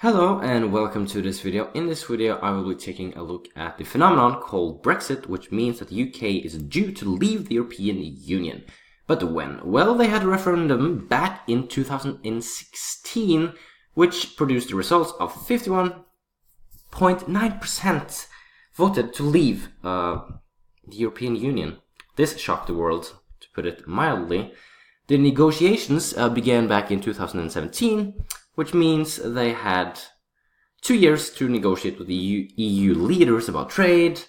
Hello and welcome to this video. In this video I will be taking a look at the phenomenon called Brexit, which means that the UK is due to leave the European Union. But when? Well, they had a referendum back in 2016 which produced the results of 51.9% voted to leave the European Union. This shocked the world, to put it mildly. The negotiations began back in 2017, which means they had 2 years to negotiate with the EU leaders about trade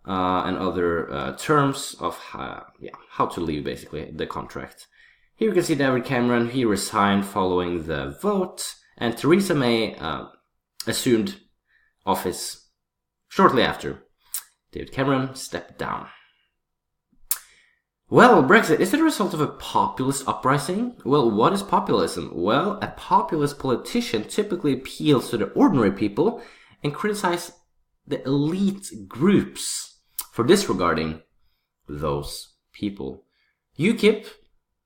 and other terms of how to leave, basically, the contract. Here you can see David Cameron. He resigned following the vote, and Theresa May assumed office shortly after. David Cameron stepped down. Well, Brexit, is it a result of a populist uprising? Well, what is populism? Well, a populist politician typically appeals to the ordinary people and criticizes the elite groups for disregarding those people. UKIP,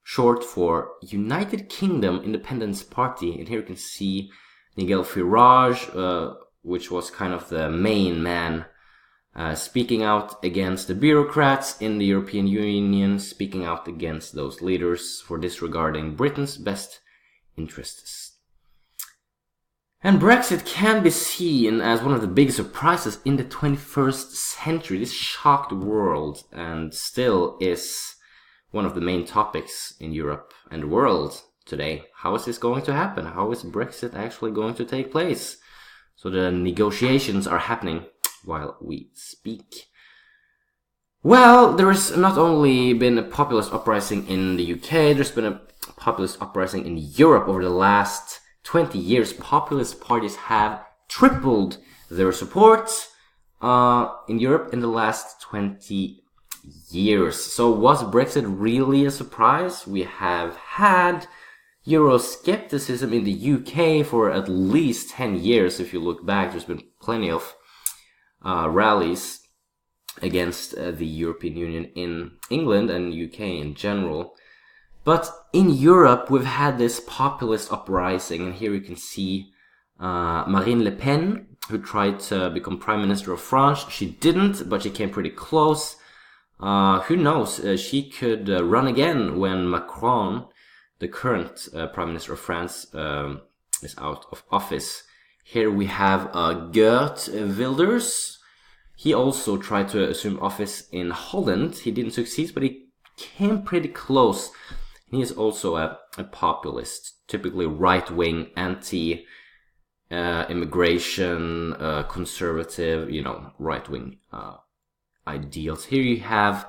short for United Kingdom Independence Party, and here you can see Nigel Farage, which was kind of the main man speaking out against the bureaucrats in the European Union, speaking out against those leaders for disregarding Britain's best interests. And Brexit can be seen as one of the biggest surprises in the 21st century. This shocked the world and still is one of the main topics in Europe and the world today. How is this going to happen? How is Brexit actually going to take place? So the negotiations are happening while we speak. Well, there has not only been a populist uprising in the UK, there's been a populist uprising in Europe over the last 20 years. Populist parties have tripled their support in Europe in the last 20 years. So was Brexit really a surprise? We have had Euroscepticism in the UK for at least 10 years. If you look back, there's been plenty of rallies against the European Union in England and UK in general. But in Europe, we've had this populist uprising, and here you can see Marine Le Pen, who tried to become Prime Minister of France. She didn't, but she came pretty close. Who knows? She could run again when Macron, the current Prime Minister of France, is out of office. Here we have Geert Wilders. He also tried to assume office in Holland. He didn't succeed, but he came pretty close. He is also a populist, typically right-wing, anti-immigration, conservative, right-wing ideals. Here you have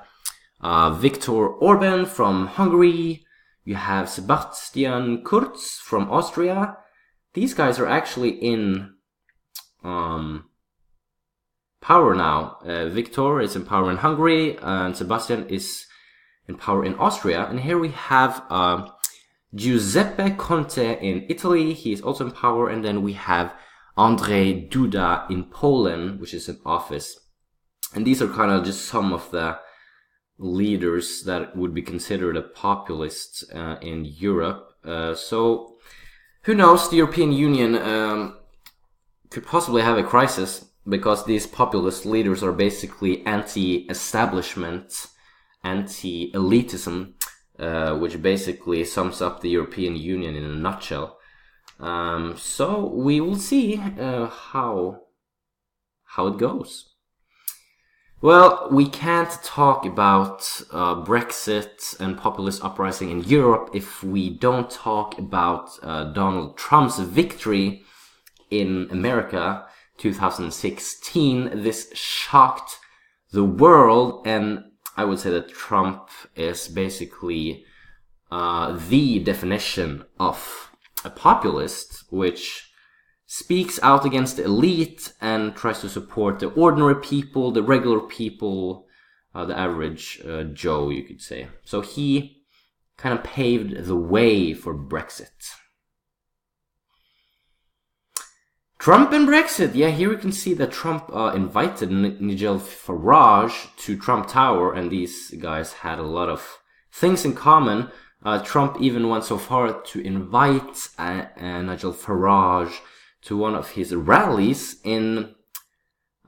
Viktor Orban from Hungary. You have Sebastian Kurz from Austria. These guys are actually in power now. Viktor is in power in Hungary, and Sebastian is in power in Austria. And here we have Giuseppe Conte in Italy. He is also in power. And then we have Andrzej Duda in Poland, which is in office. And these are kind of just some of the leaders that would be considered a populist in Europe. So who knows? The European Union could possibly have a crisis, because these populist leaders are basically anti-establishment, anti-elitism, which basically sums up the European Union in a nutshell. So we will see how it goes. Well, we can't talk about Brexit and populist uprising in Europe if we don't talk about Donald Trump's victory in America 2016. This shocked the world, and I would say that Trump is basically the definition of a populist, which speaks out against the elite and tries to support the ordinary people, the regular people, the average Joe, you could say. So he kind of paved the way for Brexit. Trump and Brexit. Yeah, here you can see that Trump invited Nigel Farage to Trump Tower, and these guys had a lot of things in common. Trump even went so far to invite Nigel Farage to one of his rallies in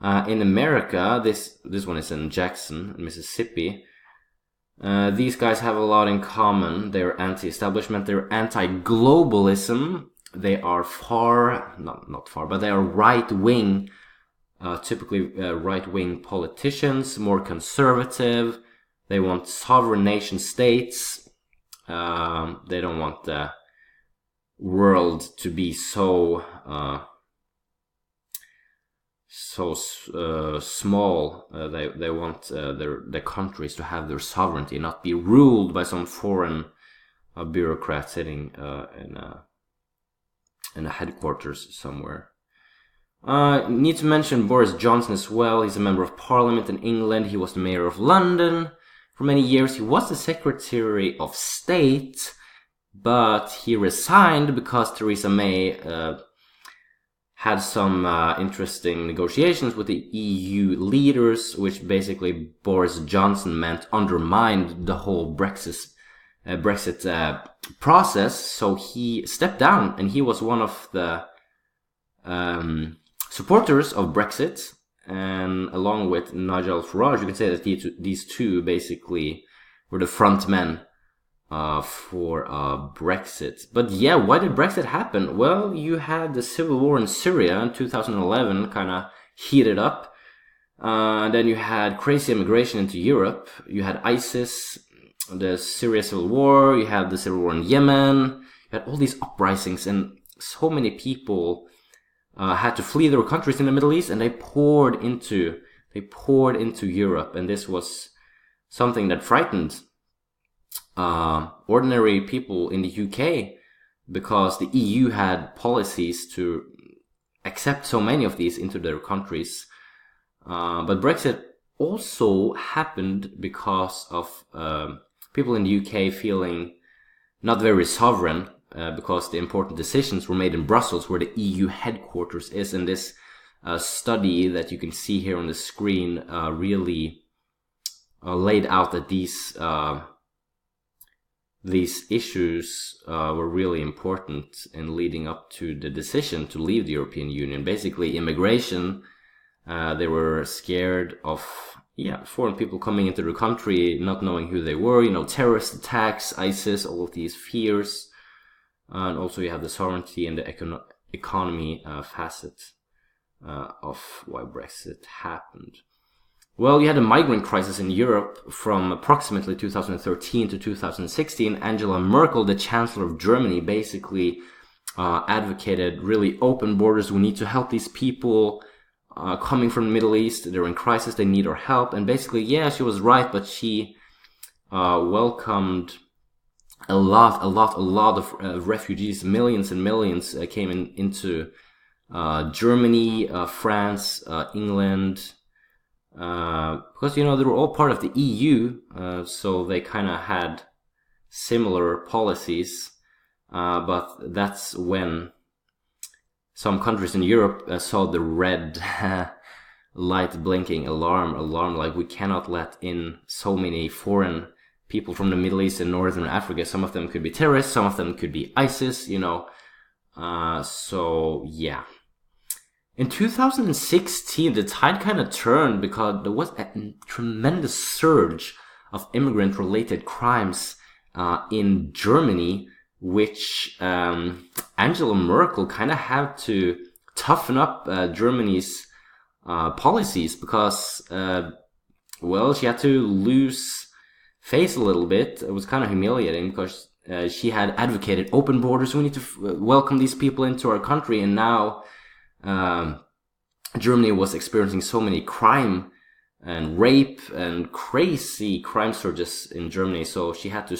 America. This one is in Jackson, Mississippi. These guys have a lot in common. They're anti-establishment, they're anti-globalism. They are not far, but they are right-wing, typically right-wing politicians, more conservative. They want sovereign nation states. They don't want the world to be so small. They want their countries to have their sovereignty, not be ruled by some foreign bureaucrat sitting in a headquarters somewhere. Need to mention Boris Johnson as well. He's a member of parliament in England. He was the mayor of London for many years. He was the Secretary of State, but he resigned because Theresa May had some interesting negotiations with the EU leaders, which basically Boris Johnson meant undermined the whole Brexit process. So he stepped down, and he was one of the supporters of Brexit. And along with Nigel Farage, you can say that these two basically were the front men for Brexit. But yeah, why did Brexit happen? Well, you had the civil war in Syria in 2011 kind of heated up. Then you had crazy immigration into Europe. You had ISIS, the Syria civil war. You had the civil war in Yemen. You had all these uprisings, and so many people had to flee their countries in the Middle East, and they poured into Europe. And this was something that frightened ordinary people in the UK, because the EU had policies to accept so many of these into their countries. But Brexit also happened because of people in the UK feeling not very sovereign, because the important decisions were made in Brussels, where the EU headquarters is. And this study that you can see here on the screen really laid out that these issues were really important in leading up to the decision to leave the European Union. Basically, immigration. They were scared of foreign people coming into the country, not knowing who they were. Terrorist attacks, ISIS, all of these fears. And also you have the sovereignty and the economy facet of why Brexit happened. Well, you had a migrant crisis in Europe from approximately 2013 to 2016. Angela Merkel, the Chancellor of Germany, basically advocated really open borders. We need to help these people coming from the Middle East. They're in crisis. They need our help. And basically, she was right, but she welcomed a lot of refugees. Millions and millions came into Germany, France, England, because they were all part of the EU, so they kind of had similar policies. But that's when some countries in Europe saw the red light blinking alarm, like, we cannot let in so many foreign people from the Middle East and Northern Africa. Some of them could be terrorists, some of them could be ISIS, so yeah. In 2016, the tide kind of turned because there was a tremendous surge of immigrant-related crimes in Germany, which Angela Merkel kind of had to toughen up Germany's policies, because, she had to lose face a little bit. It was kind of humiliating, because she had advocated open borders. We need to welcome these people into our country, and now Germany was experiencing so many crime and rape and crazy crime surges in Germany, so she had to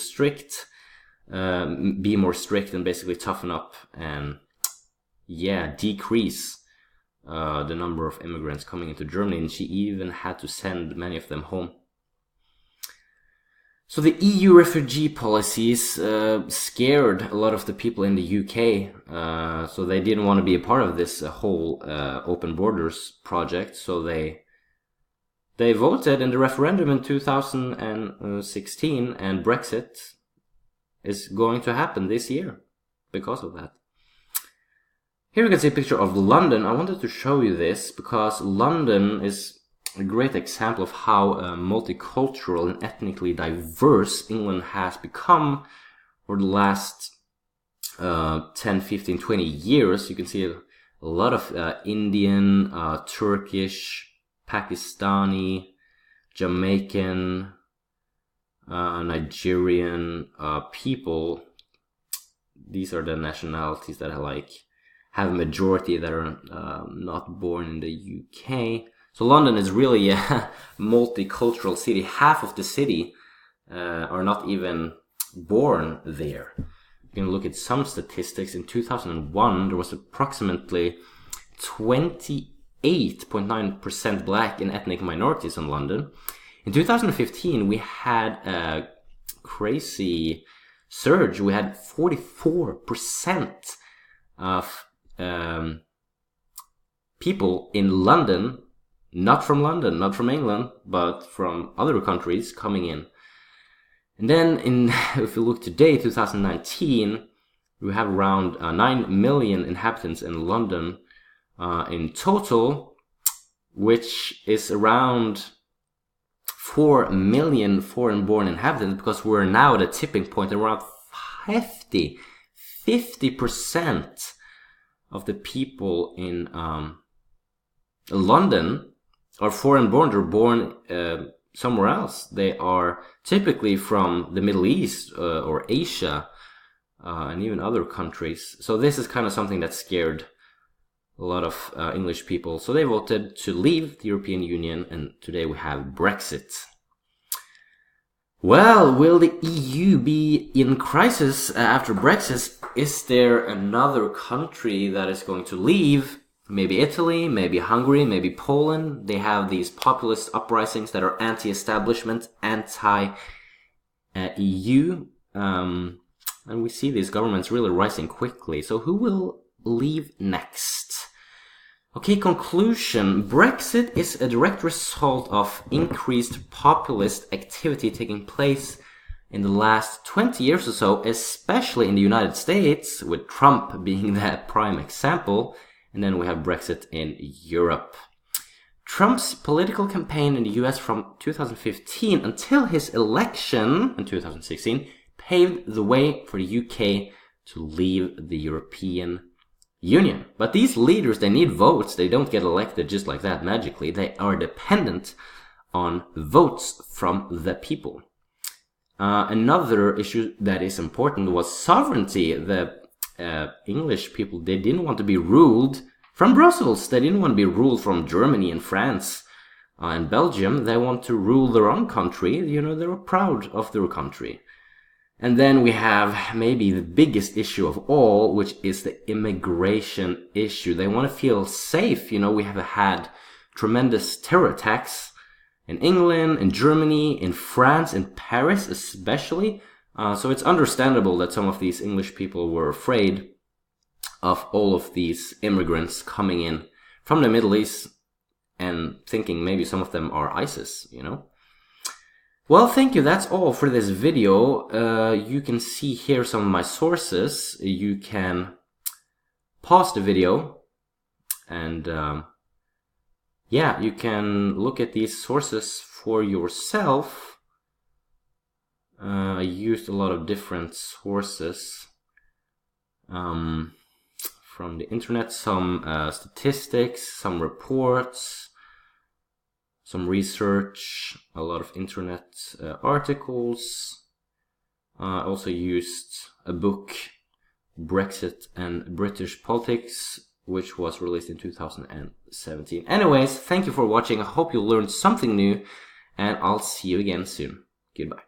be more strict and basically toughen up and decrease the number of immigrants coming into Germany, and she even had to send many of them home. So the EU refugee policies scared a lot of the people in the UK, so they didn't want to be a part of this whole open borders project. So they voted in the referendum in 2016, and Brexit is going to happen this year because of that. Here you can see a picture of London. I wanted to show you this because London is a great example of how multicultural and ethnically diverse England has become over the last 10, 15, 20 years. You can see a lot of Indian, Turkish, Pakistani, Jamaican, Nigerian people. These are the nationalities that have a majority that are not born in the UK. So London is really a multicultural city. Half of the city are not even born there. You can look at some statistics. In 2001, there was approximately 28.9% black and ethnic minorities in London. In 2015, we had a crazy surge. We had 44% of people in London, not from London, not from England, but from other countries coming in. And then if you look today, 2019, we have around 9 million inhabitants in London in total, which is around 4 million foreign-born inhabitants, because we're now at a tipping point. Around 50% of the people in London are foreign-born. They're born somewhere else. They are typically from the Middle East or Asia and even other countries. So this is kind of something that scared a lot of English people. So they voted to leave the European Union, and today we have Brexit. Well, will the EU be in crisis after Brexit? Is there another country that is going to leave? Maybe Italy, maybe Hungary, maybe Poland. They have these populist uprisings that are anti-establishment, anti-EU. And we see these governments really rising quickly. So who will leave next? Okay, conclusion. Brexit is a direct result of increased populist activity taking place in the last 20 years or so, especially in the United States, with Trump being the prime example. And then we have Brexit in Europe. Trump's political campaign in the US from 2015 until his election in 2016 paved the way for the UK to leave the European Union. But these leaders, they need votes. They don't get elected just like that magically. They are dependent on votes from the people. Another issue that is important was sovereignty. The English people, they didn't want to be ruled from Brussels. They didn't want to be ruled from Germany and France and Belgium. They want to rule their own country. You know, they were proud of their country. And then we have maybe the biggest issue of all, which is the immigration issue. They want to feel safe. You know, we have had tremendous terror attacks in England, in Germany, in France, in Paris especially. So it's understandable that some of these English people were afraid of all of these immigrants coming in from the Middle East and thinking maybe some of them are ISIS, you know. Well, thank you. That's all for this video. You can see here some of my sources. You can pause the video and yeah, you can look at these sources for yourself. I used a lot of different sources from the internet, some statistics, some reports, some research, a lot of internet articles. I also used a book, Brexit and British Politics, which was released in 2017. Anyways, thank you for watching. I hope you learned something new, and I'll see you again soon. Goodbye.